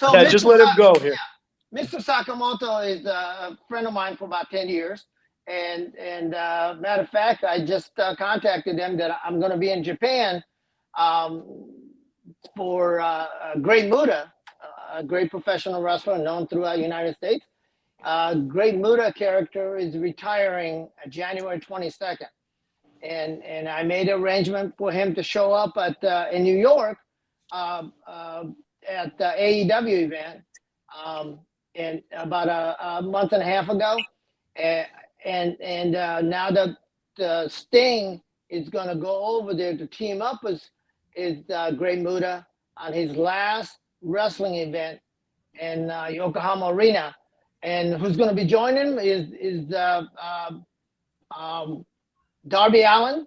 So Yeah, just let him go here. Mr. Sakamoto is a friend of mine for about 10 years. And matter of fact, I just contacted him that I'm going to be in Japan for Great Muta, a great professional wrestler known throughout the United States. Great Muta character is retiring January 22nd. And I made an arrangement for him to show up in New York at the AEW event and about a month and a half ago. And now the Sting is going to go over there to team up with Great Muta on his last wrestling event in Yokohama Arena. And who's going to be joining him is Darby Allin,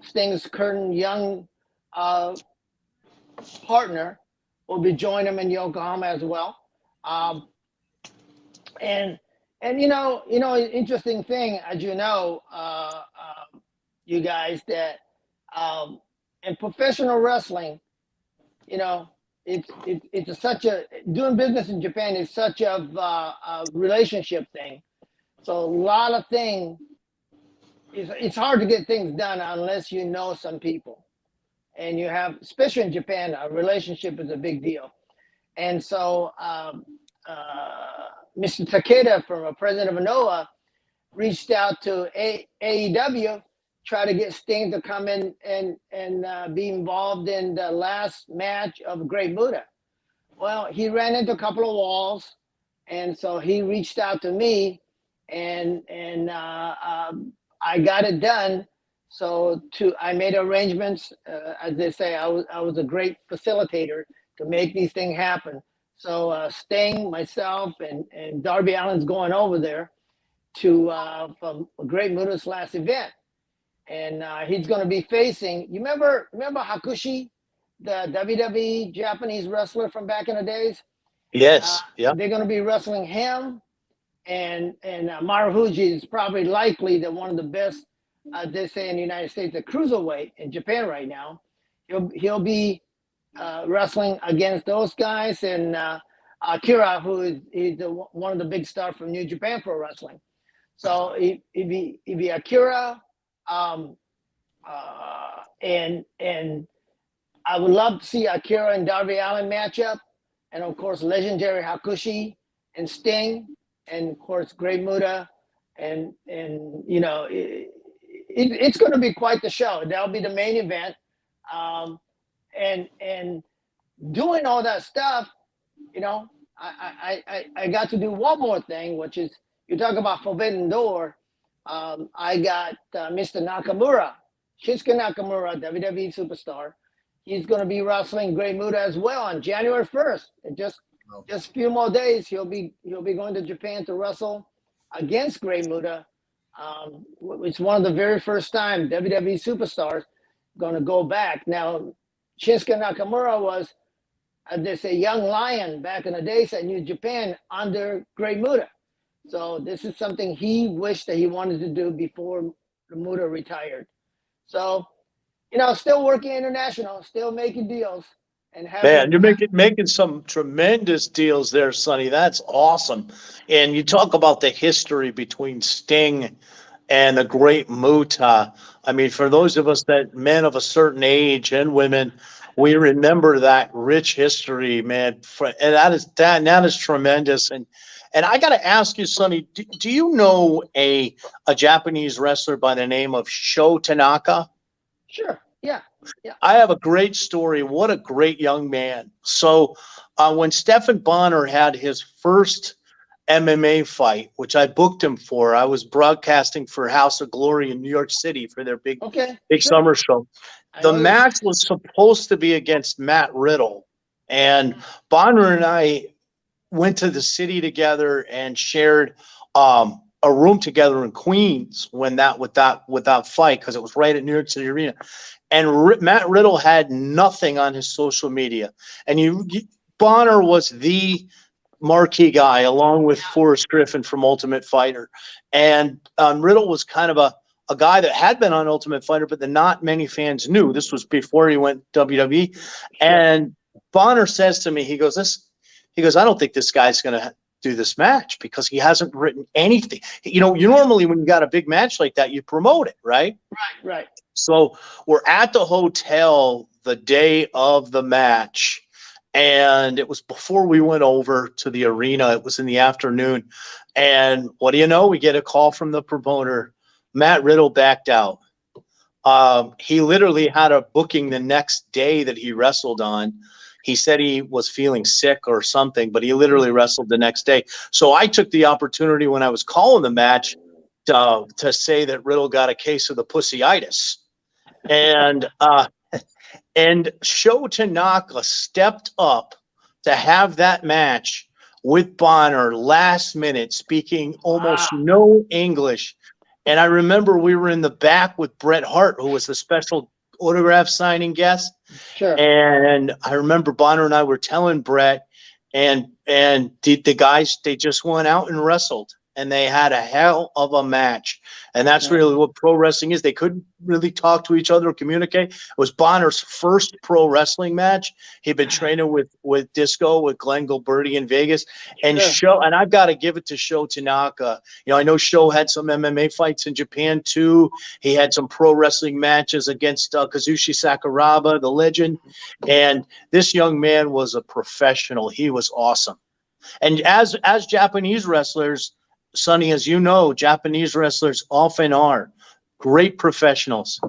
Sting's current young partner, will be joining him in Yokohama as well. And interesting thing, as you know, you guys, that in professional wrestling, it's such a doing business in Japan is such a relationship thing. So a lot of things, it's hard to get things done unless you know some people, and you have, especially in Japan, a relationship is a big deal. And so Mr. Takeda, from president of Anoa, reached out to AEW, try to get Sting to come in and be involved in the last match of Great Muta. Well, he ran into a couple of walls, and so he reached out to me, and I got it done. So I made arrangements. As they say, I was a great facilitator to make these things happen. So Sting, myself, and Darby Allin's going over there to from Great Muta's last event, and he's going to be facing. You remember Hakushi, the WWE Japanese wrestler from back in the days? Yes. Yeah. They're going to be wrestling him, and Marufuji is probably likely that one of the best, they say in the United States, a cruiserweight in Japan right now. He'll be wrestling against those guys, and Akira, who is one of the big stars from New Japan Pro Wrestling. So he'd be Akira, and I would love to see Akira and Darby Allin match up, and of course legendary Hakushi and Sting, and of course Great Muta, and it's going to be quite the show. That'll be the main event. And doing all that stuff, I got to do one more thing, which is, you talk about Forbidden Door. I got Mr. Nakamura, Shinsuke Nakamura, WWE superstar. He's going to be wrestling Great Muta as well on January 1st. And just a few more days, he'll be going to Japan to wrestle against Great Muta. It's one of the very first time WWE superstars going to go back. Now, Shinsuke Nakamura was, as they say, young lion back in the days at New Japan under Great Muta. So this is something he wished that he wanted to do before Muta retired. So, still working international, still making deals. And man, you're making some tremendous deals there, Sonny. That's awesome. And you talk about the history between Sting and the Great Muta. I mean, for those of us that men of a certain age and women, we remember that rich history, man. And that is tremendous. And I got to ask you, Sonny, do you know a Japanese wrestler by the name of Sho Tanaka? Sure. Yeah. I have a great story. What a great young man. So when Stephan Bonner had his first MMA fight, which I booked him for, I was broadcasting for House of Glory in New York City for their big summer show. The match was supposed to be against Matt Riddle, and Bonner and I went to the city together and shared a room together in Queens with that fight, because it was right at New York City Arena. And Matt Riddle had nothing on his social media, and Bonner was the marquee guy along with Forrest Griffin from Ultimate Fighter, and Riddle was kind of a guy that had been on Ultimate Fighter, but that not many fans knew. This was before he went WWE. And Bonner says to me, he goes, He goes, I don't think this guy's going to do this match because he hasn't written anything. You know, you normally, when you got a big match like that, you promote it, right? Right. So we're at the hotel the day of the match, and it was before we went over to the arena. It was in the afternoon. And what do you know? We get a call from the promoter. Matt Riddle backed out. He literally had a booking the next day that he wrestled on. He said he was feeling sick or something, but he literally wrestled the next day. So I took the opportunity when I was calling the match to say that Riddle got a case of the pussyitis. And Sho Tanaka stepped up to have that match with Bonner last minute, speaking almost no English. And I remember we were in the back with Bret Hart, who was the special autograph signing guest. Sure. And I remember Bonner and I were telling Bret, and the guys, they just went out and wrestled, and they had a hell of a match. And that's really what pro wrestling is. They couldn't really talk to each other or communicate. It was Bonner's first pro wrestling match. He'd been training with Disco, with Glenn Gilberti in Vegas. And and I've got to give it to Sho Tanaka. You know, I know Sho had some MMA fights in Japan too. He had some pro wrestling matches against Kazushi Sakuraba, the legend. And this young man was a professional. He was awesome. And as Japanese wrestlers, Sonny, as you know, Japanese wrestlers often are great professionals.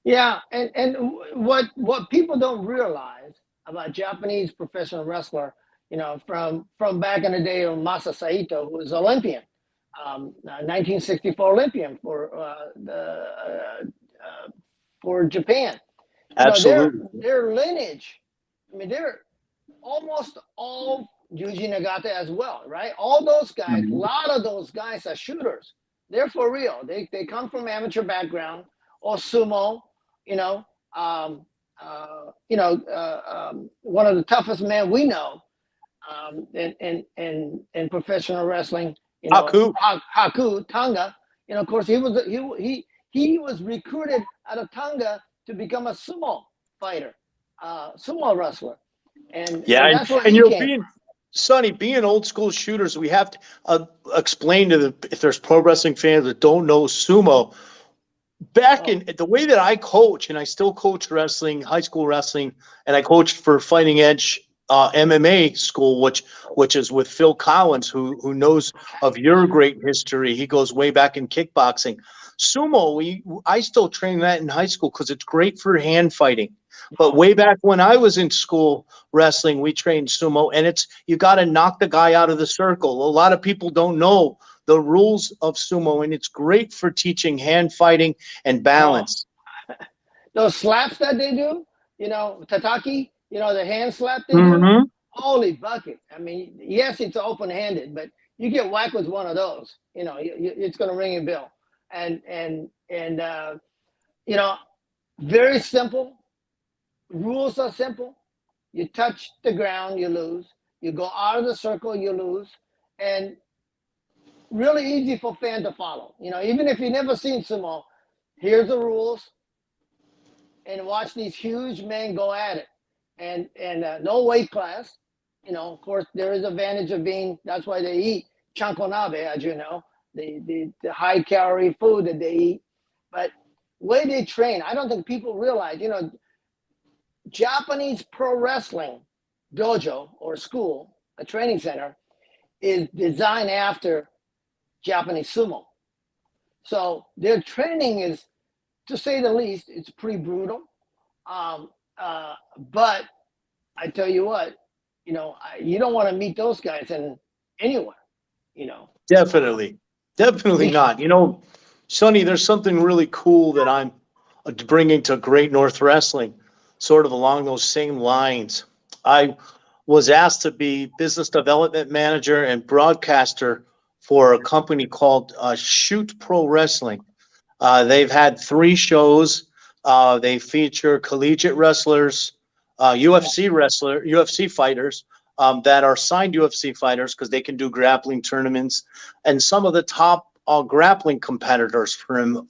Yeah, and what people don't realize about Japanese professional wrestler, you know, from back in the day of Masayoshi Saito, who was Olympian, 1964 Olympian for Japan. Absolutely. Their lineage, I mean, they're almost all Yuji Nagata as well, right? All those guys, a lot of those guys are shooters. They're for real. They come from amateur background or sumo, one of the toughest men we know in professional wrestling, Haku Tonga. You know, of course, he was recruited out of Tonga to become a sumo fighter, sumo wrestler. And that's where he came. Sonny, being old school shooters, we have to explain if there's pro wrestling fans that don't know sumo. Back in the way that I coach, and I still coach wrestling, high school wrestling, and I coached for Fighting Edge MMA school, which is with Phil Collins, who knows of your great history. He goes way back in kickboxing. Sumo, I still train that in high school because it's great for hand fighting. But way back when I was in school wrestling, we trained sumo, and you got to knock the guy out of the circle. A lot of people don't know the rules of sumo, and it's great for teaching hand fighting and balance. Those slaps that they do, tataki, the hand slap they do, holy bucket. I mean, yes, it's open-handed, but you get whacked with one of those, it's going to ring your bell. And very simple. Rules are simple. You touch the ground, you lose. You go out of the circle, you lose. And really easy for fans to follow. Even if you've never seen sumo, here's the rules. And watch these huge men go at it. And no weight class. Of course, there is advantage of that's why they eat chankonabe, as you know, the high calorie food that they eat. But way they train, I don't think people realize, Japanese pro wrestling dojo or school, a training center, is designed after Japanese sumo. So their training is, to say the least, it's pretty brutal. But I tell you what, you don't want to meet those guys anywhere, Definitely not. Sonny, there's something really cool that I'm bringing to Great North Wrestling, sort of along those same lines. I was asked to be business development manager and broadcaster for a company called Shoot Pro Wrestling. They've had 3 shows. They feature collegiate wrestlers, UFC fighters that are signed UFC fighters because they can do grappling tournaments, and some of the top grappling competitors from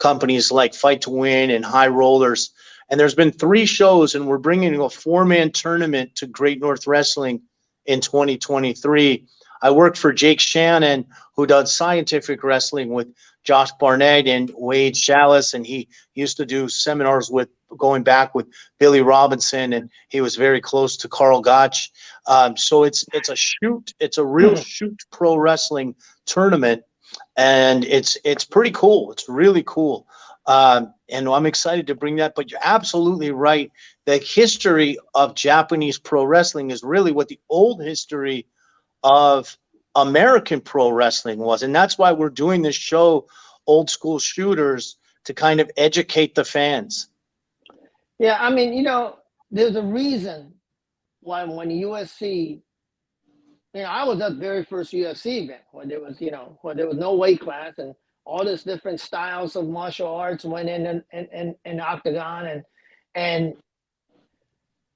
companies like Fight to Win and High Rollers. And there's been 3 shows, and we're bringing a 4-man tournament to Great North Wrestling in 2023. I worked for Jake Shannon, who does scientific wrestling with Josh Barnett and Wade Chalice, and he used to do seminars with going back with Billy Robinson, and he was very close to Carl Gotch. So it's a real shoot pro wrestling tournament, and it's pretty cool. It's really cool. And I'm excited to bring that, but you're absolutely right. The history of Japanese pro wrestling is really what the old history of American pro wrestling was. And that's why we're doing this show, Old School Shooters, to kind of educate the fans. Yeah, I mean, you know, there's a reason why when USC, you know, I was at the very first UFC event where there was, you know, where there was no weight class and all this different styles of martial arts went in and octagon and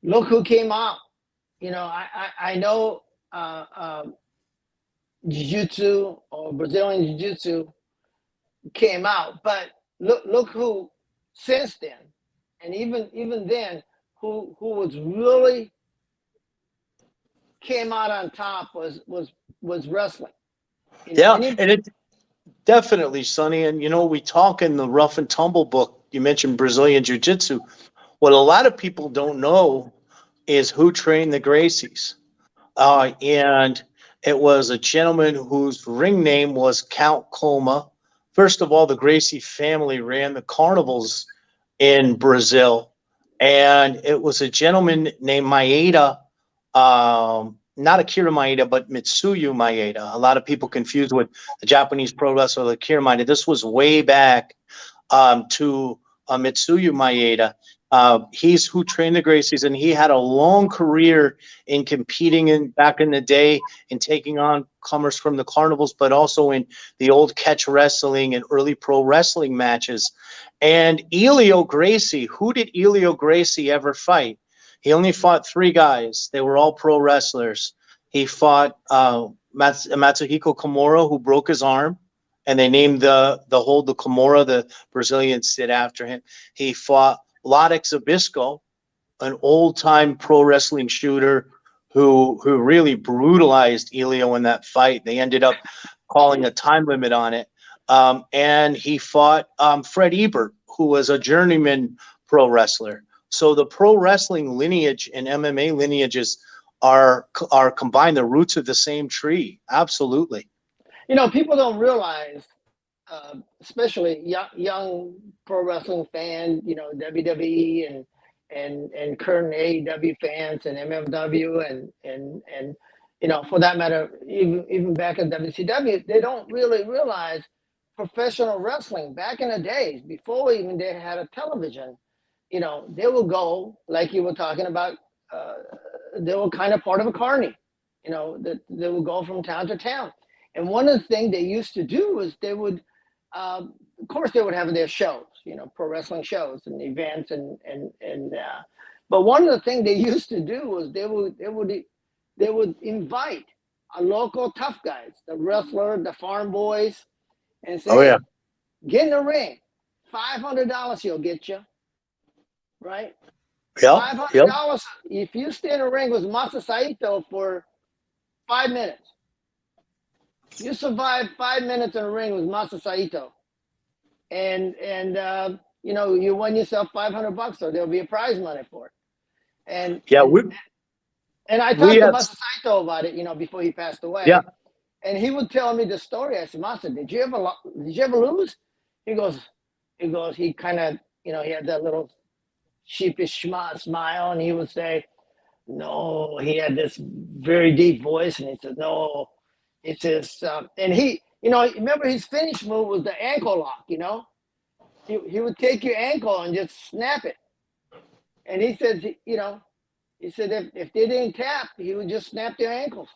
look who came out. You know, I know jiu-jitsu or Brazilian jiu-jitsu came out, but look who since then, and even then, who was really came out on top was wrestling. You know, yeah, and it definitely, Sonny. And you know, we talk in the Rough and Tumble book. You mentioned Brazilian Jiu-Jitsu. What a lot of people don't know is who trained the Gracies, and it was a gentleman whose ring name was Count Coma. First of all, the Gracie family ran the carnivals in Brazil, and it was a gentleman named Maeda, not Akira Maeda, but Mitsuyu Maeda. A lot of people confused with the Japanese pro wrestler Akira Maeda. This was way back to Mitsuyu Maeda. He's who trained the Gracies, and he had a long career in competing back in the day and taking on comers from the carnivals, but also in the old catch wrestling and early pro wrestling matches. And Elio Gracie, who did Elio Gracie ever fight? He only fought 3 guys. They were all pro wrestlers. He fought Masahiko Kimura, who broke his arm, and they named the Kimura. The Brazilians did after him. He fought Ladex Zbyszko, an old-time pro wrestling shooter who really brutalized Elio in that fight. They ended up calling a time limit on it. And he fought Fred Ebert, who was a journeyman pro wrestler. So the pro wrestling lineage and MMA lineages are combined, the roots of the same tree. Absolutely. You know, people don't realize, especially young pro wrestling fans, you know, WWE and current AEW fans and MFW and you know, for that matter, even back in WCW, they don't really realize professional wrestling back in the days before even they had a television. You know, they will go, like you were talking about, they were kind of part of a carny. You know, that they would go from town to town. And one of the things they used to do is they would, of course, they would have their shows, you know, pro wrestling shows and events but one of the things they used to do was they would invite a local tough guys, the wrestler, the farm boys, and say, Oh, yeah. Get in the ring, $500 he'll get you. Right? Yeah. $500 if you stay in a ring with Masayoshi Saito for 5 minutes. You survive 5 minutes in a ring with Masayoshi Saito, and you know, you won yourself $500, so there'll be a prize money for it. And yeah, and I talked to Masayoshi Saito about it, you know, before he passed away. Yeah. And he would tell me the story. I said, Masa, did you ever lose? He goes, he kind of, you know, he had that little sheepish smile, and he would say, no. He had this very deep voice, and he said, no. He says, and he, you know, remember his finish move was the ankle lock. You know, he would take your ankle and just snap it. And he said, you know, he said if they didn't tap, he would just snap their ankles.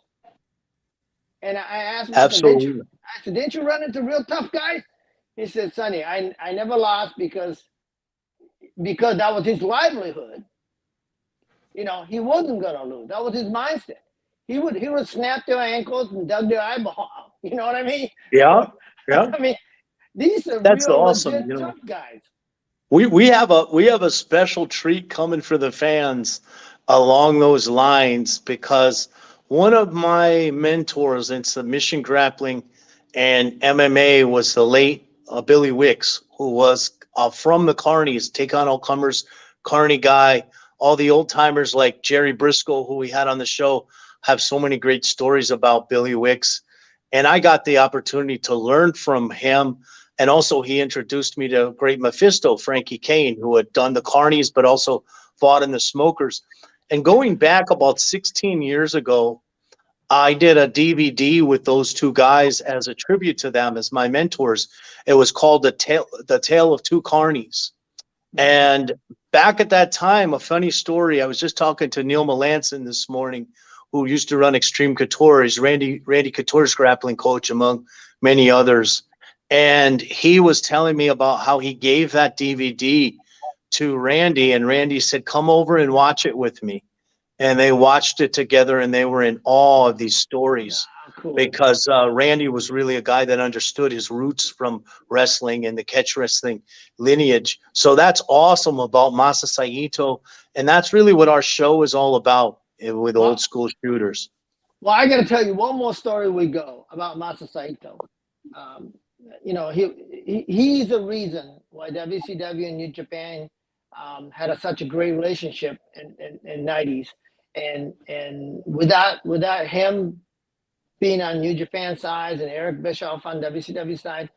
And I asked him, absolutely. I said, didn't you run into real tough guys? He said, Sonny, I never lost because that was his livelihood. You know, he wasn't gonna lose. That was his mindset. He would snap their ankles and dug their eyeball out. You know what I mean? Yeah, yeah. I mean, these are That's real awesome. legit You know, tough guys. we have a special treat coming for the fans along those lines, because One of my mentors in submission grappling and MMA was the late Billy Wicks, who was from the Carnies, take on all comers, Carney guy. All the old timers like Jerry Briscoe, who we had on the show, have so many great stories about Billy Wicks. And I got the opportunity to learn from him. And also, he introduced me to great Mephisto, Frankie Kane, who had done the Carnies, but also fought in the Smokers. And going back about 16 years ago, I did a DVD with those two guys as a tribute to them as my mentors. It was called The Tale of Two Carnies. And back at that time, a funny story. I was just talking to Neil Melanson this morning, who used to run Extreme Couture. He's Randy Couture's grappling coach, among many others. And he was telling me about how he gave that DVD to Randy, and Randy said, "Come over and watch it with me." And they watched it together, and they were in awe of these stories. Cool. Because Randy was really a guy that understood his roots from wrestling and the catch wrestling lineage. So that's awesome about Masayoshi Saito, and that's really what our show is all about with old school shooters. Well, I got to tell you one more story. We go about Masayoshi Saito. You know, he's the reason why WCW and New Japan had such a great relationship in 90s, and without him being on New Japan side and Eric Bischoff on WCW side,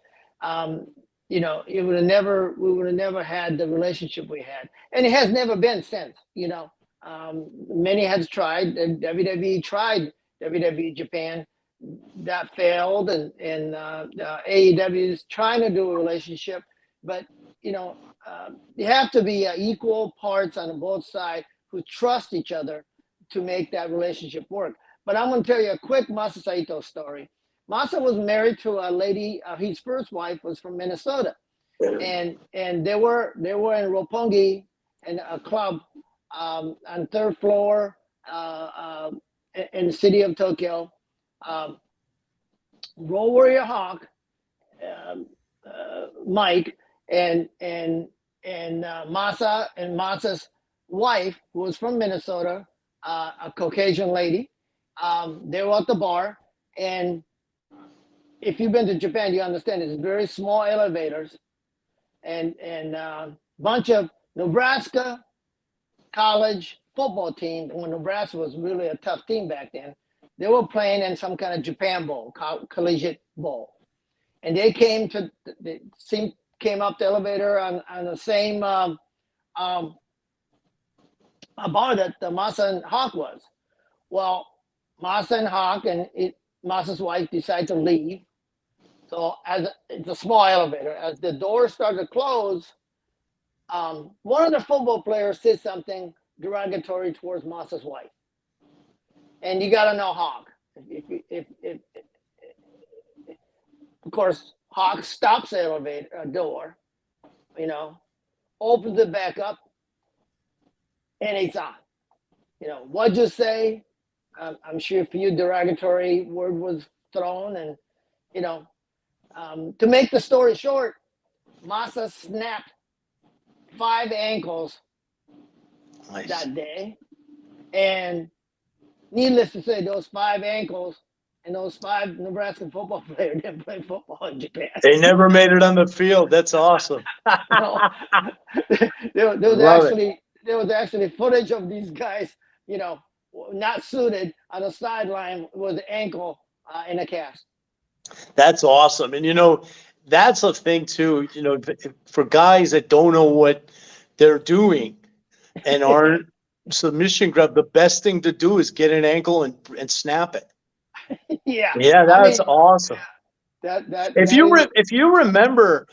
you know, we would have never had the relationship we had, and it has never been since. You know, many has tried. WWE tried WWE Japan, that failed, and AEW is trying to do a relationship, but you know, you have to be equal parts on both sides who trust each other to make that relationship work. But I'm going to tell you a quick Masayoshi Saito story. Masa was married to a lady. His first wife was from Minnesota, and they were in Roppongi in a club on third floor in the city of Tokyo. Road Warrior Hawk, Mike, and Masa and Masa's wife, who was from Minnesota, a Caucasian lady. They were at the bar, and if you've been to Japan, you understand it's very small elevators, and bunch of Nebraska college football team. When Nebraska was really a tough team back then, they were playing in some kind of Japan Bowl, collegiate bowl, and they came up the elevator on the same bar that the Masa and Hawk was. Well, Masa and Hawk and Masa's wife decided to leave. So it's a small elevator. As the doors started to close, one of the football players said something derogatory towards Masa's wife. And you got to know Hawk. If of course, Hawk stops the elevator door, you know, opens it back up, and it's on. You know, what'd you say? I'm sure a few derogatory word was thrown, and you know, to make the story short, Masa snapped 5 ankles that day, and needless to say, those 5 ankles and those 5 Nebraska football players didn't play football in Japan. They never made it on the field. That's awesome. there was actually footage of these guys, you know, not suited on the sideline with the ankle in a cast. That's awesome. And, you know, that's a thing, too, you know, for guys that don't know what they're doing and aren't submission grab, the best thing to do is get an ankle and snap it. Yeah. Yeah, that's awesome. If you remember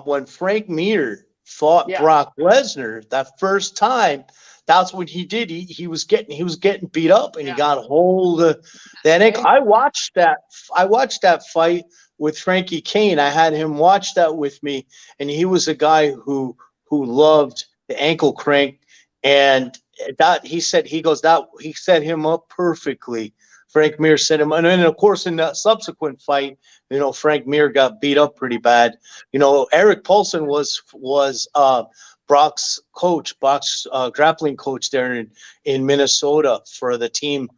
when Frank Mir fought Brock Lesnar that first time, that's what he did. He was getting beat up, and he got a hold of that ankle. I watched that fight with Frankie Kane. I had him watch that with me, and he was a guy who loved the ankle crank, and that he set him up perfectly. Frank Mir set him, and then of course in the subsequent fight, you know, Frank Mir got beat up pretty bad. You know, Eric Paulson was Brock's coach, Brock's grappling coach there in Minnesota for the team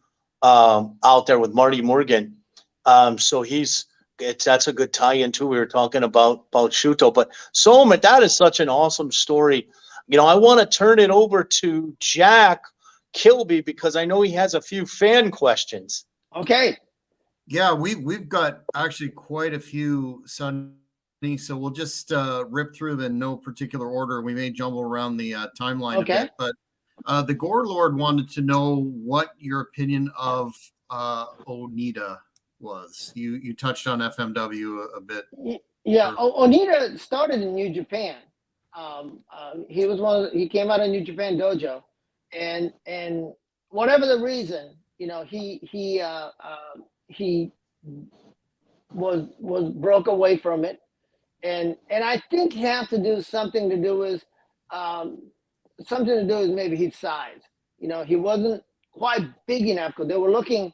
out there with Marty Morgan. So that's a good tie-in too. We were talking about Shuto, but Soma, that is such an awesome story. I want to turn it over to Jack Kilby because I know he has a few fan questions. Okay. Yeah, we've got actually quite a few, Sonny. So we'll just rip through them in no particular order. We may jumble around the timeline a bit, but the Gore Lord wanted to know what your opinion of Onita was. You touched on FMW a bit. Yeah, Onita started in New Japan. He came out of New Japan dojo, and whatever the reason, he was broke away from it, and I think it has to do something to do with maybe his size. He wasn't quite big enough because they were looking.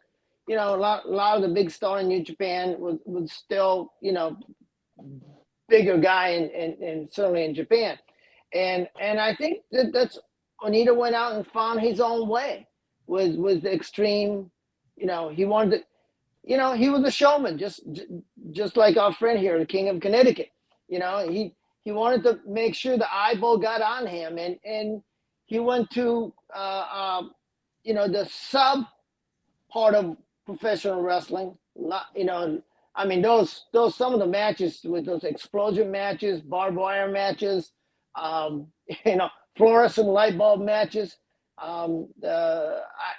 A lot of the big star in New Japan was still bigger guy and certainly in Japan, and I think that's Onita went out and found his own way with the extreme. He wanted to. He was a showman, just like our friend here, the King of Connecticut. He wanted to make sure the eyeball got on him, and he went to the sub part of professional wrestling. Those some of the matches with those explosion matches, barbed wire matches, fluorescent light bulb matches. I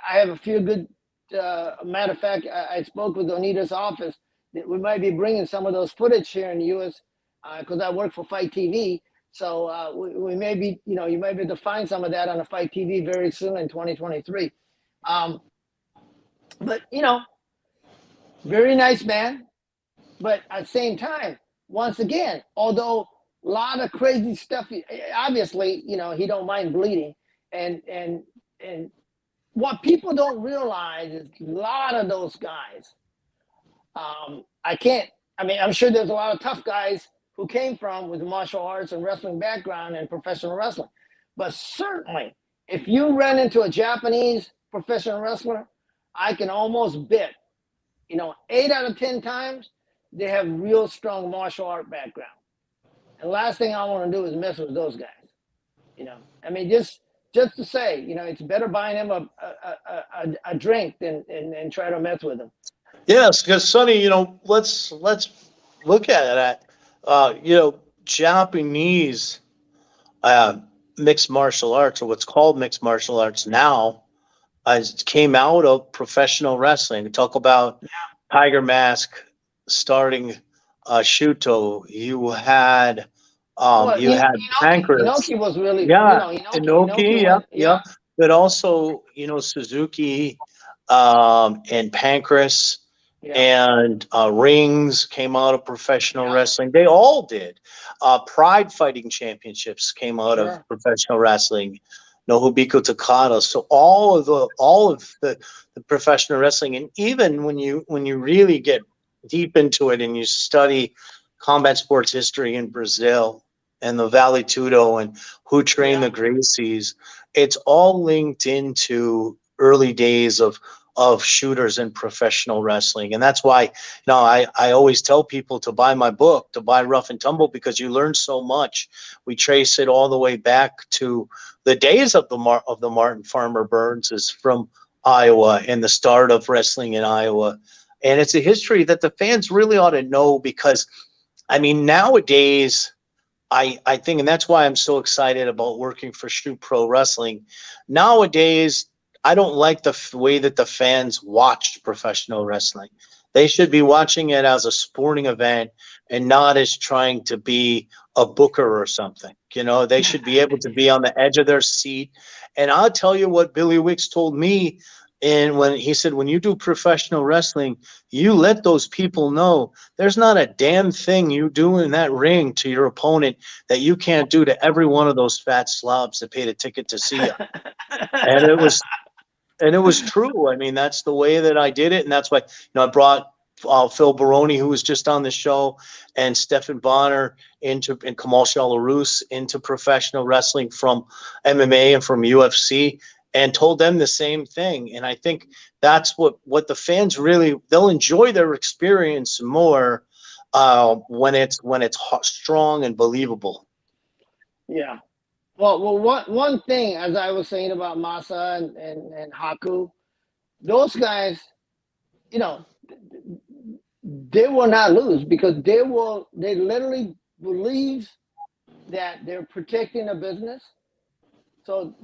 have a few good. Matter of fact, I spoke with Onita's office that we might be bringing some of those footage here in the U.S. Because I work for Fight TV. So we may be, you might be able to find some of that on the Fight TV very soon in 2023. But, very nice man. But at the same time, once again, although a lot of crazy stuff, obviously, he don't mind bleeding. And what people don't realize is a lot of those guys, I'm sure there's a lot of tough guys who came from with martial arts and wrestling background and professional wrestling. But certainly, if you ran into a Japanese professional wrestler, I can almost bet, 8 out of 10 times, they have real strong martial art background. And the last thing I want to do is mess with those guys. Just to say, it's better buying him a drink than try to mess with him. Yes, because Sonny, let's look at that. Japanese mixed martial arts, or what's called mixed martial arts now, came out of professional wrestling. Talk about Tiger Mask starting Shuto. You had Pancras. Inoki was really, Inoki, yeah. But also, Suzuki and Pancras and Rings came out of professional wrestling. They all did. Pride Fighting Championships came out of professional wrestling. Nobuhiko Takada. So all of the professional wrestling, and even when you really get deep into it and you study combat sports history in Brazil and the Vale Tudo and who trained the Gracies, it's all linked into early days of shooters in professional wrestling. And that's why, I always tell people to buy my book, to buy Rough and Tumble, because you learn so much. We trace it all the way back to the days of the Martin Farmer Burns is from Iowa and the start of wrestling in Iowa. And it's a history that the fans really ought to know, because nowadays, I think, and that's why I'm so excited about working for Shoot Pro Wrestling. Nowadays, I don't like the way that the fans watch professional wrestling. They should be watching it as a sporting event and not as trying to be a booker or something. They should be able to be on the edge of their seat. And I'll tell you what Billy Wicks told me. And when he said, when you do professional wrestling, you let those people know there's not a damn thing you do in that ring to your opponent that you can't do to every one of those fat slobs that paid a ticket to see you. And it was true. That's the way that I did it. And that's why, I brought Phil Baroni, who was just on the show, and Stephan Bonner and Kamal Shalarus into professional wrestling from MMA and from UFC. and told them the same thing. And I think that's what the fans really, they'll enjoy their experience more when it's strong and believable. Yeah. Well, one thing, as I was saying about Masa and Haku, those guys, you know, they will not lose because they literally believe that they're protecting a business. So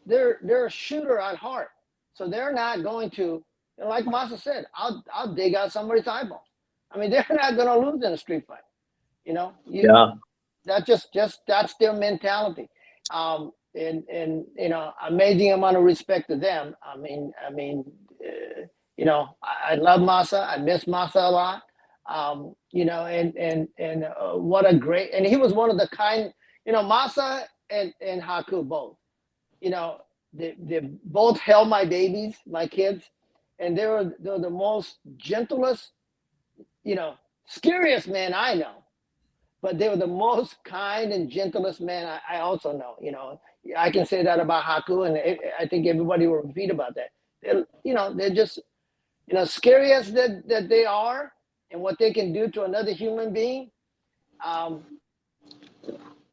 they're a shooter at heart. So they're not going to, like Masa said, I'll dig out somebody's eyeball. I mean, they're not going to lose in a street fight. You know, Yeah. That that's their mentality. And you know, amazing amount of respect to them. I mean, you know, I love Masa. I miss Masa a lot. You know, and what a great, and he was one of the kind, you know, Masa and Haku both, you know, they both held my babies, my kids, and they're the most gentlest, you know, scariest man I know. But they were the most kind and gentlest man I also know. You know, I can say that about Haku, and I think everybody will repeat about that. You know, they're just, you know, scary as that they are, and what they can do to another human being.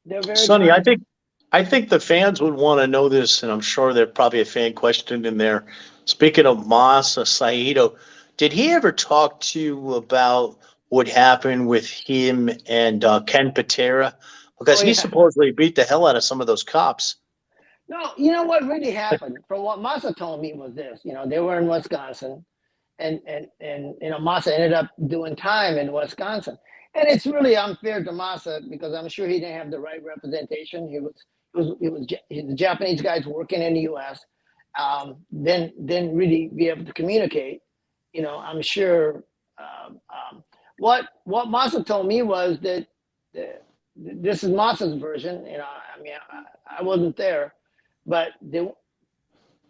They're very Sonny, kind. I think the fans would want to know this, and I'm sure there's probably a fan question in there. Speaking of Masayoshi Saito, did he ever talk to you about what happened with him and Ken Patera? Because Oh he yeah. supposedly beat the hell out of some of those cops. No, you know what really happened? From what Masa told me was this. You know, they were in Wisconsin, and you know, Masa ended up doing time in Wisconsin. And it's really unfair to Masa because I'm sure he didn't have the right representation. The Japanese guys working in the U.S. Didn't really be able to communicate. You know, I'm sure. What Masa told me was that this is Masa's version. You know, I mean, I wasn't there, but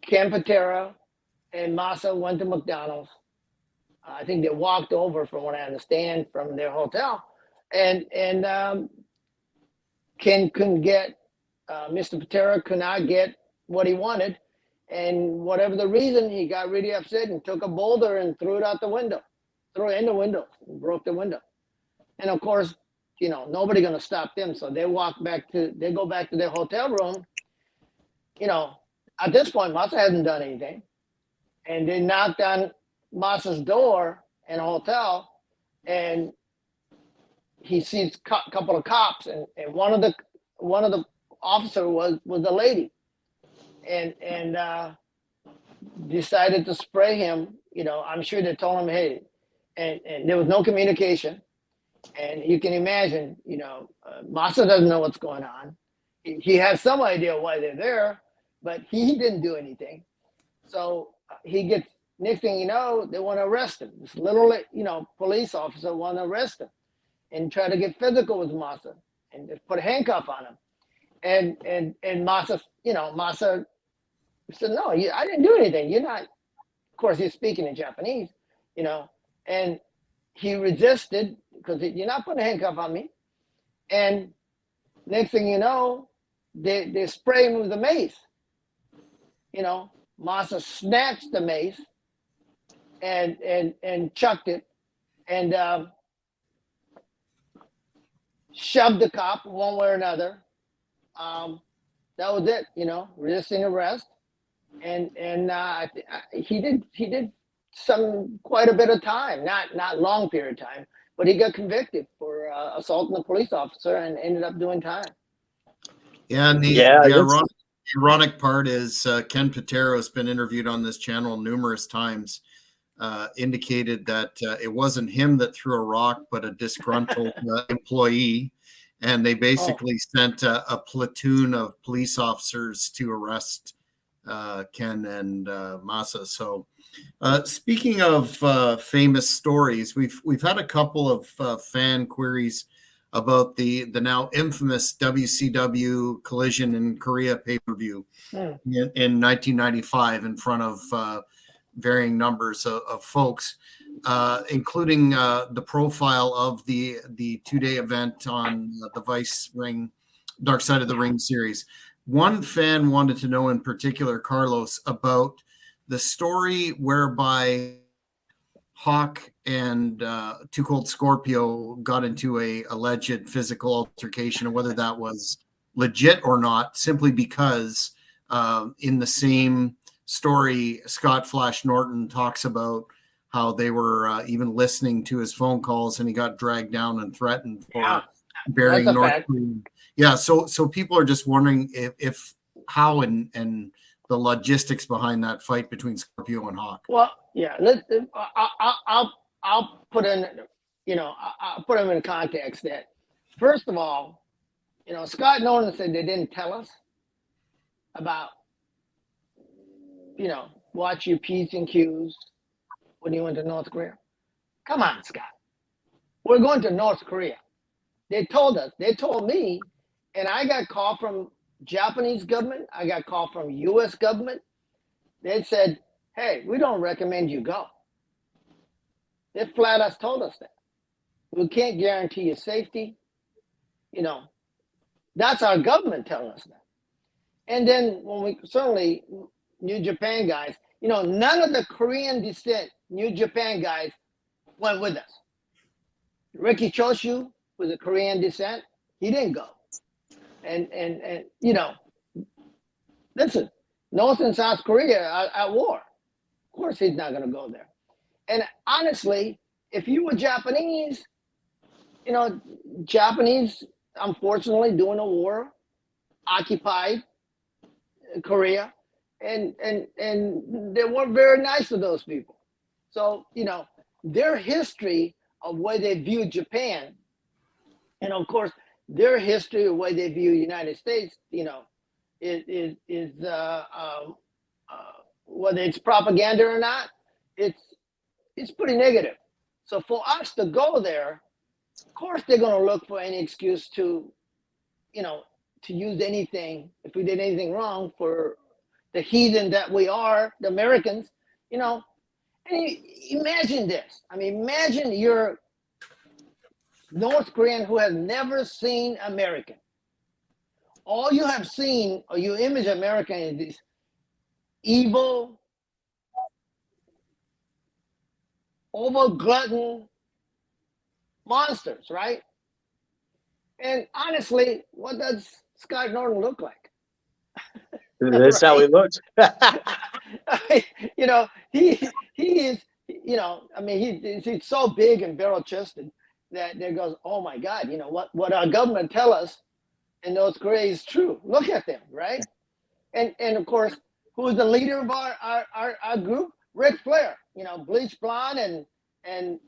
Ken Patera and Masa went to McDonald's. I think they walked over, from what I understand, from their hotel, and Ken couldn't get Mr. Patera could not get what he wanted, and whatever the reason, he got really upset and took a boulder and threw it in the window, and broke the window. And of course, you know, nobody gonna stop them, so they go back to their hotel room. You know, at this point, Masa hasn't done anything, and they knocked on Masa's door in a hotel, and he sees a couple of cops, and one of the officer was a lady, and decided to spray him. You know, I'm sure they told him, hey, and there was no communication, and you can imagine, you know, Masa doesn't know what's going on. He has some idea why they're there, but he didn't do anything. So he gets, next thing you know, they want to arrest him. This little, you know, police officer want to arrest him and try to get physical with Masa and put a handcuff on him. And Masa, you know, Masa said, no, I didn't do anything. You're not, of course, he's speaking in Japanese, you know, and he resisted because you're not putting a handcuff on me. And next thing you know, they spray him with the mace. You know, Masa snatched the mace and chucked it and shoved the cop one way or another. That was it, you know, resisting arrest, and he did some quite a bit of time, not long period of time, but he got convicted for assaulting a police officer and ended up doing time. Yeah, and the ironic part is Ken Patera has been interviewed on this channel numerous times. Indicated that it wasn't him that threw a rock, but a disgruntled employee. And they basically sent a platoon of police officers to arrest Ken and Masa. So speaking of famous stories, we've had a couple of fan queries about the now infamous WCW Collision in Korea pay-per-view in 1995 in front of varying numbers of folks, including the profile of the 2-day event on the Vice Ring, Dark Side of the Ring series. one fan wanted to know in particular, Carlos, about the story whereby Hawk and Too Cold Scorpio got into a alleged physical altercation, and whether that was legit or not, simply because in the same story, Scott Flash Norton talks about how they were even listening to his phone calls, and he got dragged down and threatened for burying North Korean. Yeah, so people are just wondering if how and the logistics behind that fight between Scorpio and Hawk. Well, yeah, I'll put in, I'll put them in context that, first of all, Scott Norton said they didn't tell us about, watch your P's and Q's when you went to North Korea. Come on, Scott. We're going to North Korea. They told us, they told me, and I got called from Japanese government. I got called from U.S. government. They said, hey, we don't recommend you go. They flat out told us that. We can't guarantee your safety. That's our government telling us that. And then when we, certainly New Japan guys, none of the Korean descent New Japan guys went with us. Ricky Choshu was a Korean descent. He didn't go. And listen, North and South Korea are at war. Of course he's not going to go there. And honestly, if you were Japanese, Japanese, unfortunately, during the war, occupied Korea, and they weren't very nice to those people. So, their history of where they view Japan, and of course, their history of where they view the United States, is whether it's propaganda or not, it's pretty negative. So for us to go there, of course they're going to look for any excuse to use anything if we did anything wrong for the heathen that we are, the Americans, And imagine this. I mean, imagine you're North Korean who has never seen American. All you have seen, or you image American, is these evil, over glutton monsters, right? And honestly, what does Scott Norton look like? That's right? How he looks. He is, he's so big and barrel chested that there goes, oh my God, what our government tell us in North Korea is true. Look at them, right? And of course, who's the leader of our group? Ric Flair, bleach blonde and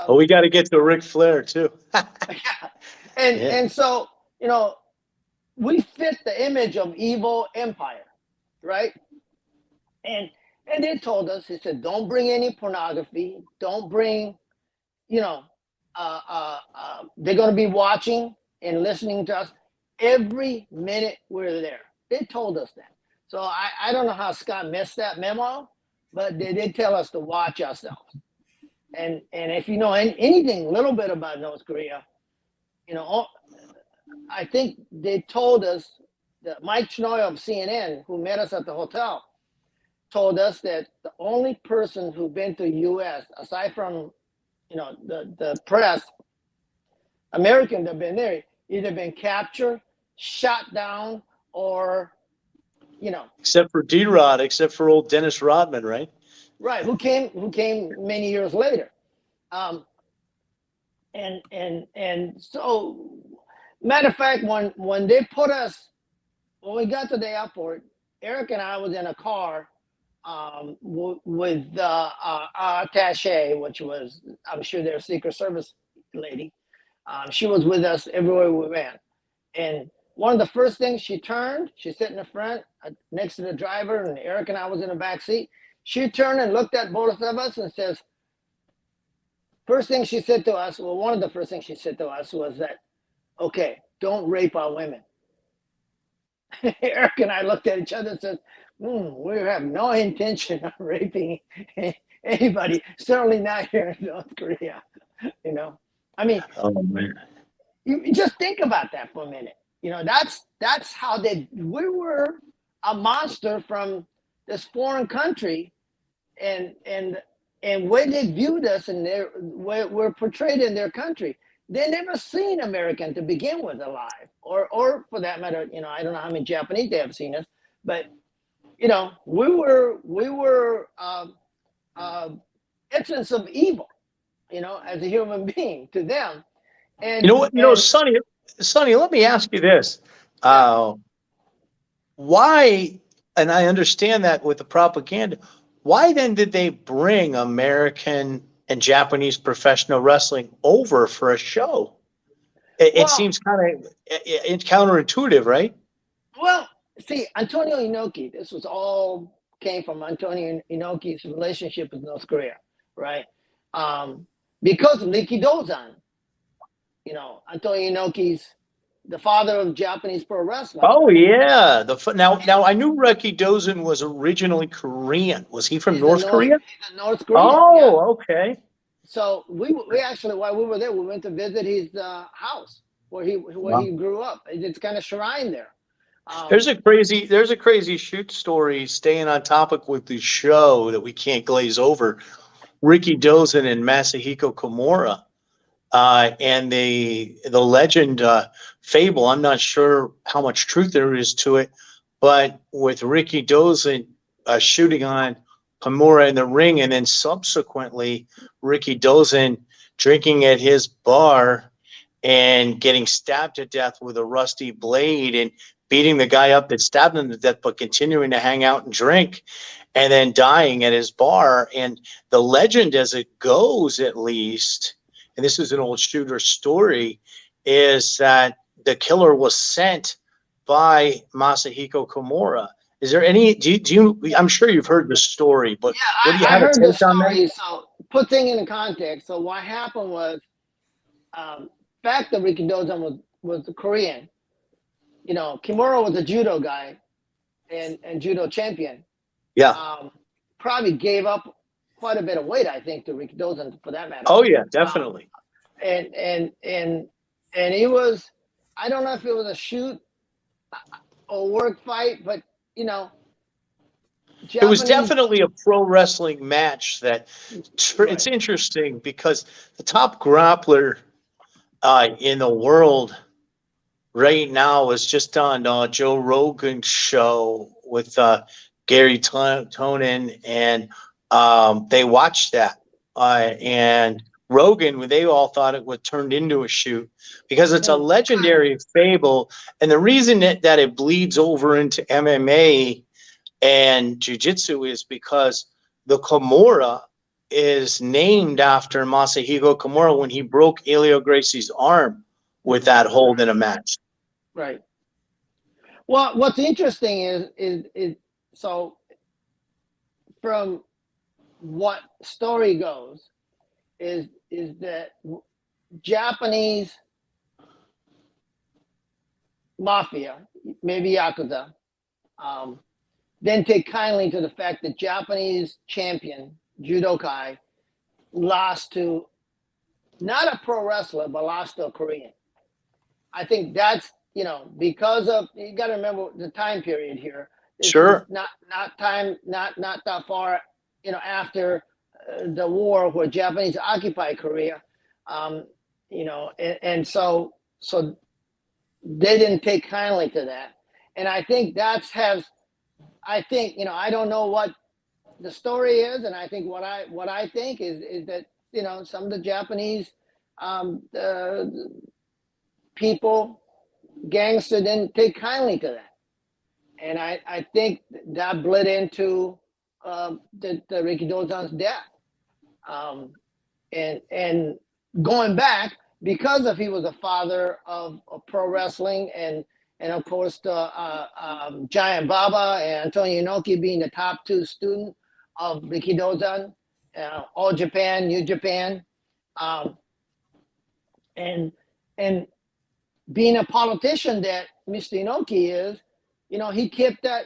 we got to get to Ric Flair too. And so, we fit the image of evil empire, right? And they told us, they said, don't bring any pornography, don't bring, they're going to be watching and listening to us every minute we're there. They told us that. So I don't know how Scott missed that memo, but they did tell us to watch ourselves. And if you know anything a little bit about North Korea, I think they told us that Mike Chinoy of CNN, who met us at the hotel, told us that the only person who's been to U.S., aside from, the press, Americans have been there, either been captured, shot down, or, Except for D-Rod, except for old Dennis Rodman, right? Right, who came many years later. And so, matter of fact, when they put us, when we got to the airport, Eric and I was in a car with our attaché, which was, I'm sure their Secret Service lady. She was with us everywhere we went. And one of the first things she turned, she sat in the front next to the driver, and Eric and I was in the back seat. She turned and looked at both of us and says, first thing she said to us, well, one of the first things she said to us was that, okay, don't rape our women. Eric and I looked at each other and said, we have no intention of raping anybody, certainly not here in North Korea. I mean, oh man, you just think about that for a minute. that's how we were a monster from this foreign country, and where they viewed us, and we're portrayed in their country. They never seen American to begin with alive, or for that matter, I don't know how many Japanese they have seen us, but we were essence of evil, as a human being to them. And Sonny, let me ask you this. Why, and I understand that with the propaganda, why then did they bring American and Japanese professional wrestling over for a show? It seems kind of counterintuitive, right? Well, see, Antonio Inoki, this was all came from Antonio Inoki's relationship with North Korea, right? Because of Rikidozan, Antonio Inoki's the father of Japanese pro wrestling. Oh yeah, now I knew Rikidozan was originally Korean. Was he from North Korea? He's a North Korean. Oh, okay. So we actually, while we were there, we went to visit his house where he grew up. It's kind of shrine there. There's a crazy shoot story staying on topic with the show that we can't glaze over. Rikidozan and Masahiko Kimura, and the legend fable. I'm not sure how much truth there is to it, but with Rikidozan shooting on Kimura in the ring, and then subsequently Rikidozan drinking at his bar and getting stabbed to death with a rusty blade and beating the guy up that stabbed him to death, but continuing to hang out and drink, and then dying at his bar. And the legend, as it goes, at least, and this is an old shooter story, is that the killer was sent by Masahiko Kimura. Is there any? Do you? I'm sure you've heard the story, but yeah, I heard the story. So put things in context. So what happened was, fact that Rikidozan was Korean. Kimura was a judo guy and judo champion. Yeah. Probably gave up quite a bit of weight, I think, to Rikidozan for that matter. Oh yeah, definitely. And he was, I don't know if it was a shoot or work fight, but it was definitely a pro wrestling match. It's interesting because the top grappler in the world right now is just on Joe Rogan's show with Gary Tonin, and they watched that. And Rogan, they all thought it would turned into a shoot because it's a legendary fable. And the reason that it bleeds over into MMA and jiu-jitsu is because the Kimura is named after Masahiko Kimura when he broke Helio Gracie's arm with that hold in a match. Right. Well, what's interesting is so from what story goes is that Japanese mafia, maybe Yakuza, didn't take kindly to the fact that Japanese champion judokai lost to not a pro wrestler, but lost to a Korean. I think that's, because of, you got to remember the time period here. Sure. Not that far, after the war where Japanese occupied Korea, and so they didn't take kindly to that. And I think I don't know what the story is, and I think what I think is that some of the Japanese people, gangster, didn't take kindly to that, and I think that bled into the Rikidozan's death, and going back because he was a father of pro wrestling, and of course the Giant Baba and Antonio Inoki being the top two students of Rikidozan, All Japan, New Japan, and being a politician that Mr. Inoki is, he kept that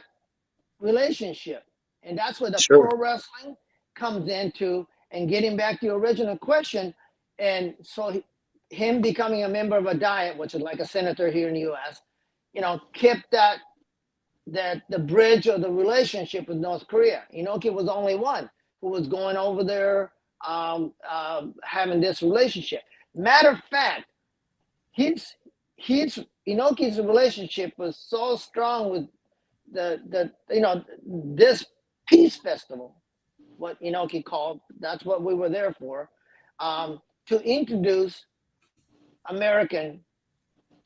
relationship, and that's where the pro wrestling comes into. And getting back to your original question, and so him becoming a member of a diet, which is like a senator here in the U.S., kept that the bridge of the relationship with North Korea. Inoki was the only one who was going over there, having this relationship. Matter of fact, Inoki's relationship was so strong with this peace festival, what Inoki called. That's what we were there for, to introduce American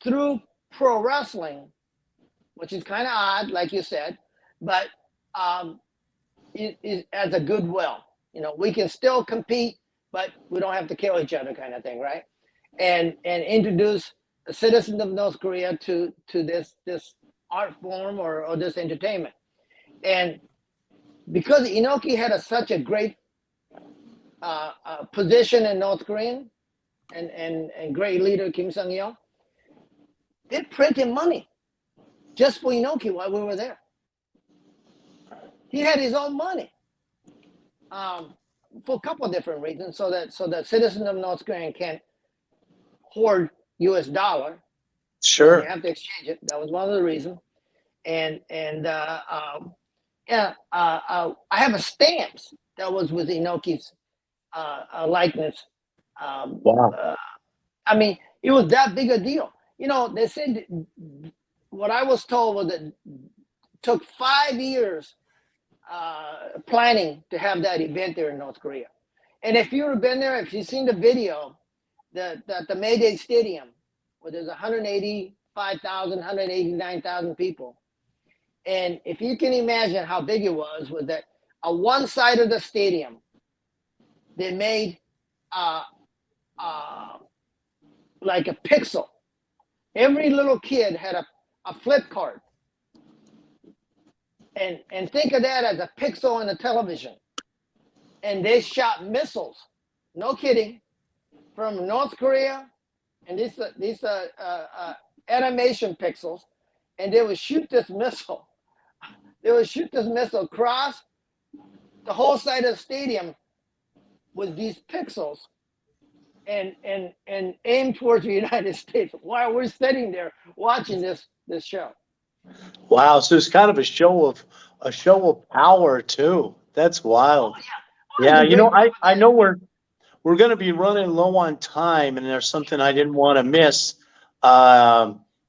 through pro wrestling, which is kind of odd, like you said, but it as a goodwill. We can still compete, but we don't have to kill each other, kind of thing, right? And introduce the citizens of North Korea to this art form or this entertainment. And because Inoki had such a great position in North Korean and great leader Kim Sung-yeol, they printed money just for Inoki while we were there. He had his own money for a couple of different reasons, so that citizens of North Korea can hoard U.S. dollar. Sure. You have to exchange it. That was one of the reasons. And I have a stamps that was with Inoki's likeness. Wow. I mean, it was that big a deal. They said, what I was told was that it took 5 years planning to have that event there in North Korea. And if you've been there, if you've seen the video, the Mayday Stadium, where there's 185,000, 189,000 people. And if you can imagine how big it was, with that on one side of the stadium, they made like a pixel. Every little kid had a flip card. And think of that as a pixel in a television. And they shot missiles, no kidding, from North Korea, and these animation pixels, and they would shoot this missile. They would shoot this missile across the whole side of the stadium with these pixels, and aim towards the United States while we're sitting there watching this show. Wow. So it's kind of a show of power too. That's wild. Oh, yeah. Yeah. I know we're going to be running low on time, and there's something I didn't want to miss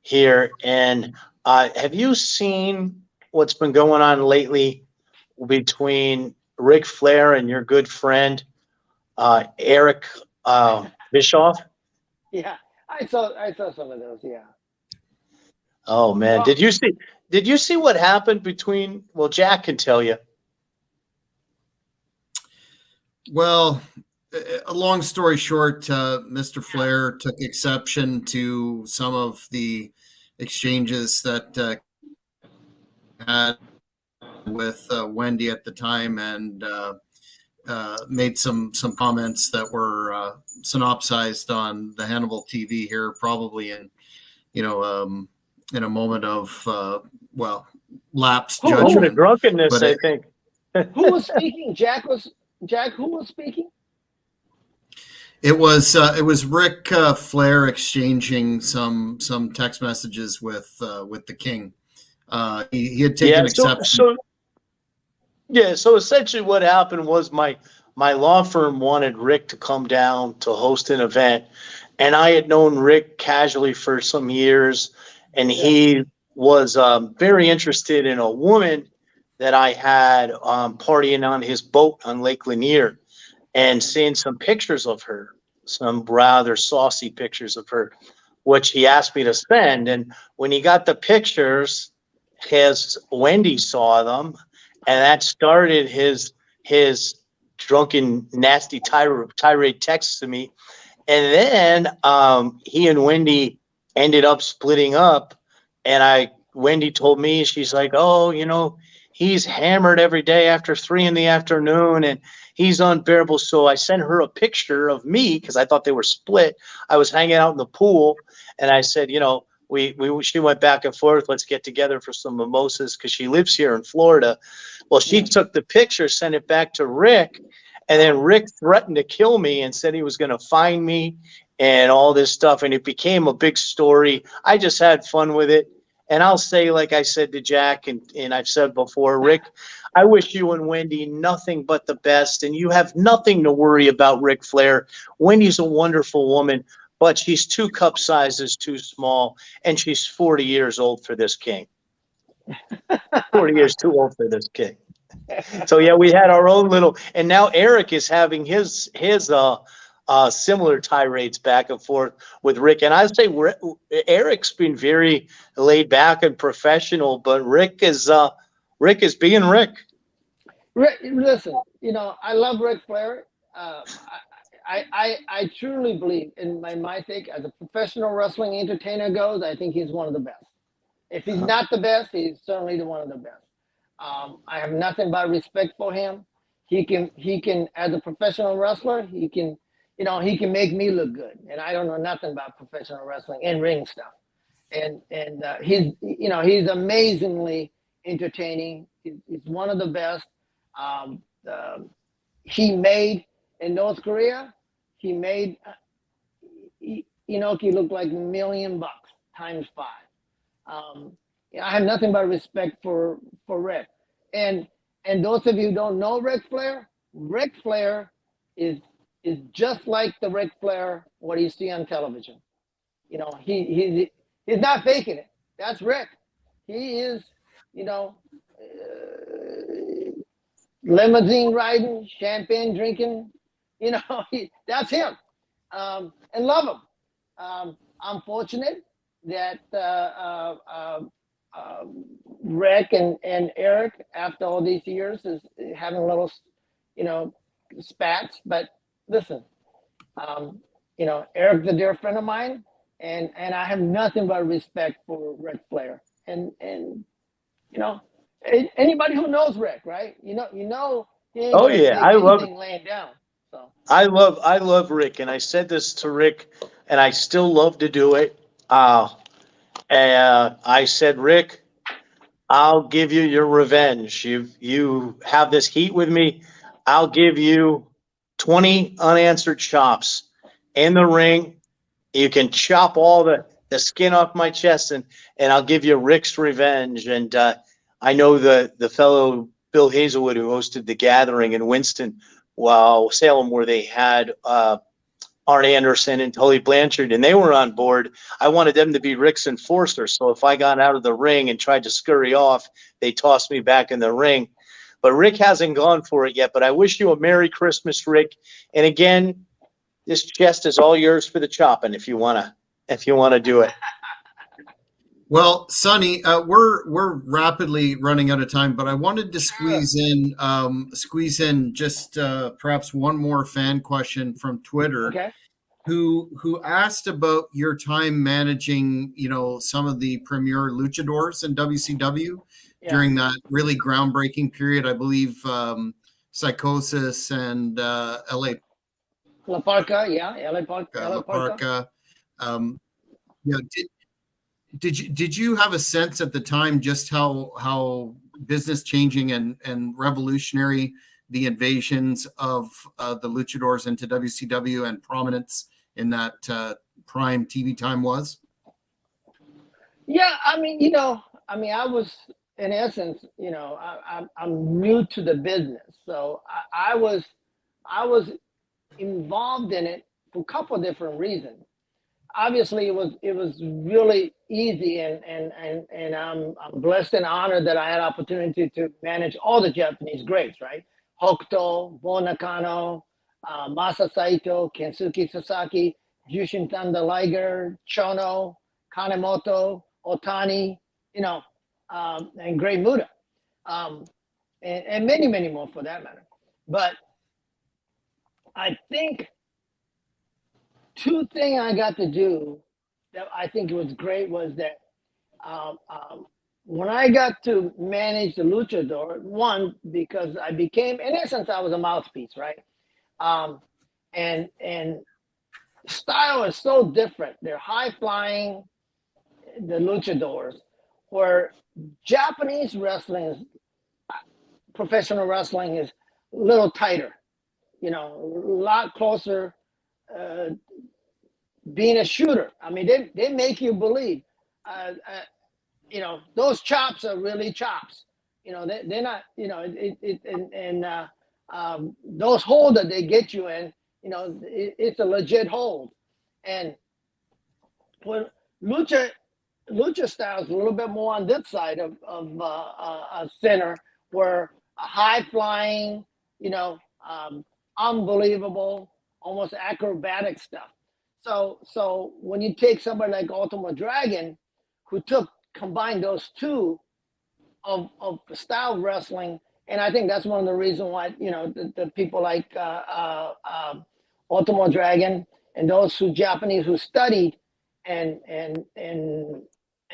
here. And have you seen what's been going on lately between Ric Flair and your good friend Eric Bischoff? Yeah, I saw some of those. Yeah. Oh man, Well, did you see what happened between? Well, Jack can tell you. Well, a long story short, Mr. Flair took exception to some of the exchanges that had with Wendy at the time, and made some comments that were synopsized on the Hannibal TV here, probably in a moment of lapsed Moment of judgment. drunkenness, But I think. who was speaking? Jack. Who was speaking? It was Ric Flair exchanging some text messages with the King. He had taken exception. So essentially what happened was my law firm wanted Rick to come down to host an event, and I had known Rick casually for some years, and he was very interested in a woman that I had partying on his boat on Lake Lanier, and seeing some pictures of her, some rather saucy pictures of her, which he asked me to send. And when he got the pictures, Wendy saw them, and that started his drunken, nasty tirade texts to me. And then he and Wendy ended up splitting up, and Wendy told me, she's like, oh, he's hammered every day after 3 p.m, and he's unbearable. So I sent her a picture of me, because I thought they were split. I was hanging out in the pool, and I said, she went back and forth. Let's get together for some mimosas, because she lives here in Florida. Well, she took the picture, sent it back to Rick, and then Rick threatened to kill me and said he was going to find me and all this stuff. And it became a big story. I just had fun with it. And I'll say, like I said to Jack, and I've said before, Rick, I wish you and Wendy nothing but the best, and you have nothing to worry about Ric Flair. Wendy's a wonderful woman, but she's 2 cup sizes too small, and she's 40 years old for this king. 40 years too old for this king. So yeah, we had our own little, and now Eric is having his similar tirades back and forth with Rick. And I'd say Eric's been very laid back and professional, but Rick is being Rick. Rick, listen, you know, I love Ric Flair. I truly believe in my take as a professional wrestling entertainer goes. I think he's one of the best. If he's not the best, he's certainly one of the best. I have nothing but respect for him. He can, as a professional wrestler, he can make me look good. And I don't know nothing about professional wrestling and ring stuff. And he's amazingly entertaining. He's one of the best. He made in North Korea. He made Inoki look like $1 million times 5. I have nothing but respect for Rick. And those of you who don't know Ric Flair is just like the Ric Flair what you see on television. You know, he's not faking it. That's Rick. He is, limousine riding, champagne drinking. That's him. And love him. I'm fortunate that Rick and Eric, after all these years, is having a little, spats. But listen, Eric's a dear friend of mine, and I have nothing but respect for Ric Flair. And anybody who knows Rick, right? He ain't Oh yeah, I love it. Laying down. So I love Rick, and I said this to Rick, and I still love to do it. I said, Rick, I'll give you your revenge. You have this heat with me. I'll give you 20 unanswered chops in the ring. You can chop all the skin off my chest, and I'll give you Rick's revenge. And I know the fellow Bill Hazelwood, who hosted the gathering in Winston, Salem, where they had Arn Anderson and Tully Blanchard, and they were on board. I wanted them to be Rick's enforcer. So if I got out of the ring and tried to scurry off, they tossed me back in the ring. But Rick hasn't gone for it yet. But I wish you a Merry Christmas, Rick. And again, this chest is all yours for the chopping if you wanna do it. Well, Sonny, we're rapidly running out of time, but I wanted to squeeze in just perhaps one more fan question from Twitter. okay. Who asked about your time managing, some of the premier luchadors in WCW during that really groundbreaking period. I believe Psychosis and LA La Parca, yeah, LA Parca. Did you have a sense at the time just how business changing and revolutionary the invasions of the luchadors into WCW and prominence in that prime TV time was? Yeah, I was, in essence, I'm new to the business, so I was involved in it for a couple of different reasons. Obviously, it was really easy, and I'm blessed and honored that I had opportunity to manage all the Japanese greats, right? Hokuto, Bo Nakano, Masayoshi Saito, Kensuke Sasaki, Jushin Thunder Liger, Chono, Kanemoto, Otani, and Great Muta, and many, many more for that matter. But I think two things I got to do that I think it was great was that when I got to manage the luchador, one, because I became, in essence, I was a mouthpiece, right? And style is so different. They're high flying, the luchadors, where Japanese wrestling professional wrestling is a little tighter, a lot closer. Being a shooter, I mean, they make you believe. those chops are really chops. They're not, those hold that they get you in, it's a legit hold. And when lucha style is a little bit more on this side of center, where a high flying, unbelievable, almost acrobatic stuff. So when you take somebody like Ultimate Dragon, who combined those two of style wrestling, and I think that's one of the reasons why the people like Ultimate Dragon and those Japanese who studied and in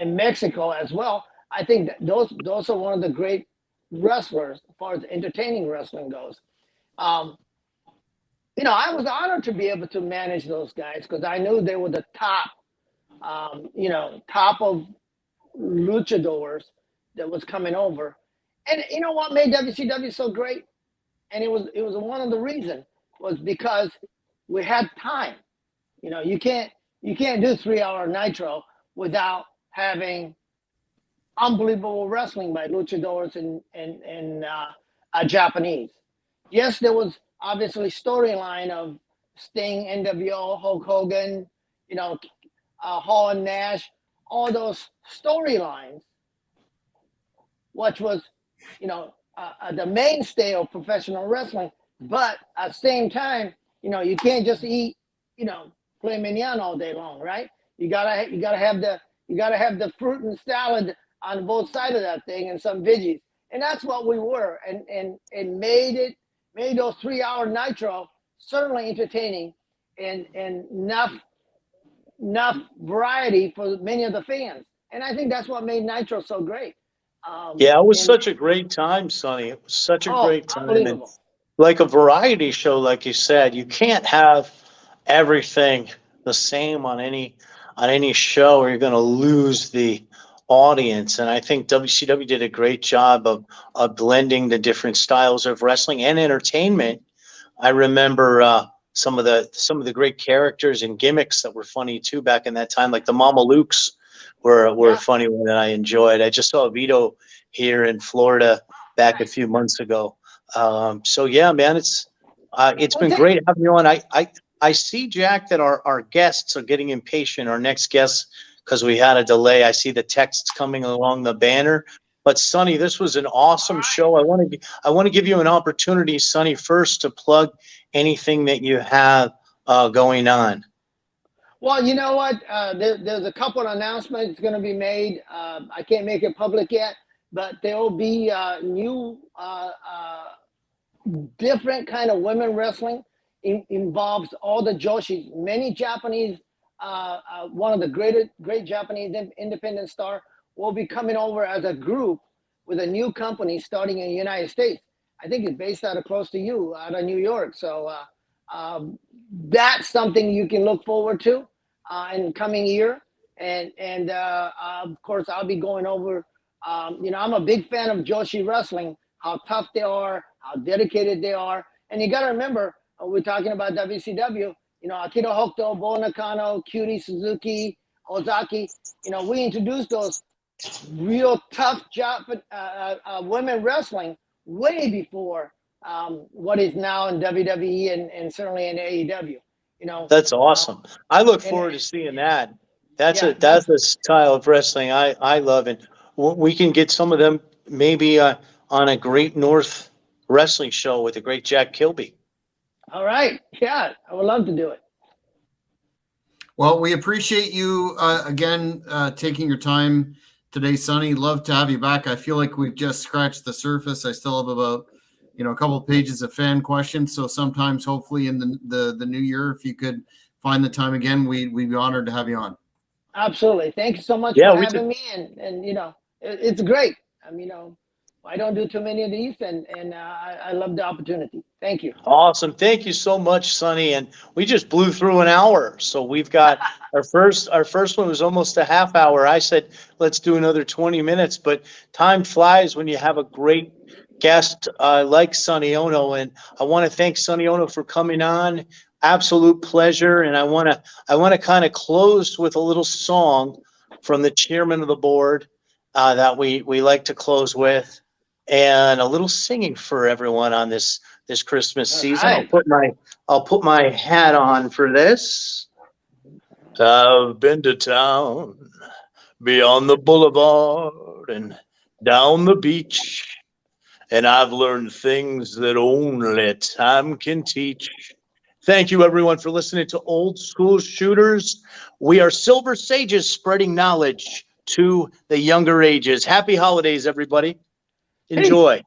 Mexico as well. I think that those are one of the great wrestlers as far as entertaining wrestling goes. I was honored to be able to manage those guys because I knew they were the top, top of luchadors that was coming over. And you know what made WCW so great? And it was one of the reasons was because we had time. You can't do 3-hour Nitro without having unbelievable wrestling by luchadors and Japanese. Yes, there was obviously storyline of Sting, NWO, Hulk Hogan, Hall and Nash, all those storylines, which was, the mainstay of professional wrestling. But at the same time, you can't just eat, filet mignon all day long, right? You gotta have the fruit and salad on both sides of that thing and some veggies, and that's what we were, and made those 3-hour Nitro certainly entertaining and enough variety for many of the fans, and I think that's what made Nitro so great. Yeah, it was such a great time, Sonny. It was such a great time. And like a variety show, like you said, you can't have everything the same on any show or you're going to lose the audience. And I think WCW did a great job of blending the different styles of wrestling and entertainment. I remember some of the great characters and gimmicks that were funny too back in that time, like the Mama Lukes were a funny one that I enjoyed. I just saw Vito here in Florida back a few months ago. So yeah, man, it's been great having you on. I see, Jack, that our guests are getting impatient. Our next guests, because we had a delay. I see the texts coming along the banner. But Sonny, this was an awesome show. I want to give you an opportunity, Sonny, first to plug anything that you have going on. Well, you know what? There's a couple of announcements going to be made. I can't make it public yet, but there will be new, different kind of women wrestling. Involves all the Joshis. Many Japanese, one of the great Japanese independent star will be coming over as a group with a new company starting in the United States. I think it's based out of close to you, out of New York. So that's something you can look forward to in the coming year. And of course, I'll be going over, I'm a big fan of Joshi wrestling, how tough they are, how dedicated they are. And you got to remember, we're talking about WCW, Akira Hokuto, Bo Nakano, Kyuri Suzuki, Ozaki, we introduced those real tough women wrestling way before what is now in WWE and certainly in AEW. That's awesome. I look forward to seeing that. That's a style of wrestling I love, and we can get some of them maybe on a Great North wrestling show with the great Jack Kilby. All right, yeah, I would love to do it. Well, we appreciate you again taking your time today, Sonny. Love to have you back. I feel like we've just scratched the surface. I still have about a couple of pages of fan questions. So sometimes, hopefully, in the new year, if you could find the time again, we'd be honored to have you on. Absolutely. Thank you so much for having me. And it's great. I don't do too many of these, and I love the opportunity. Thank you. Awesome. Thank you so much, Sonny. And we just blew through an hour. So we've got our first one was almost a half hour. I said, let's do another 20 minutes, but time flies when you have a great guest like Sonny Onoo. And I want to thank Sonny Onoo for coming on. Absolute pleasure. And I want to kind of close with a little song from the chairman of the board. that we like to close with, and a little singing for everyone on this Christmas season. right. I'll put my hat on for this. I've been to town, beyond the boulevard and down the beach, and I've learned things that only time can teach. Thank you, everyone, for listening to Old School Shooters. We are Silver Sages spreading knowledge to the younger ages. Happy holidays, everybody. Enjoy.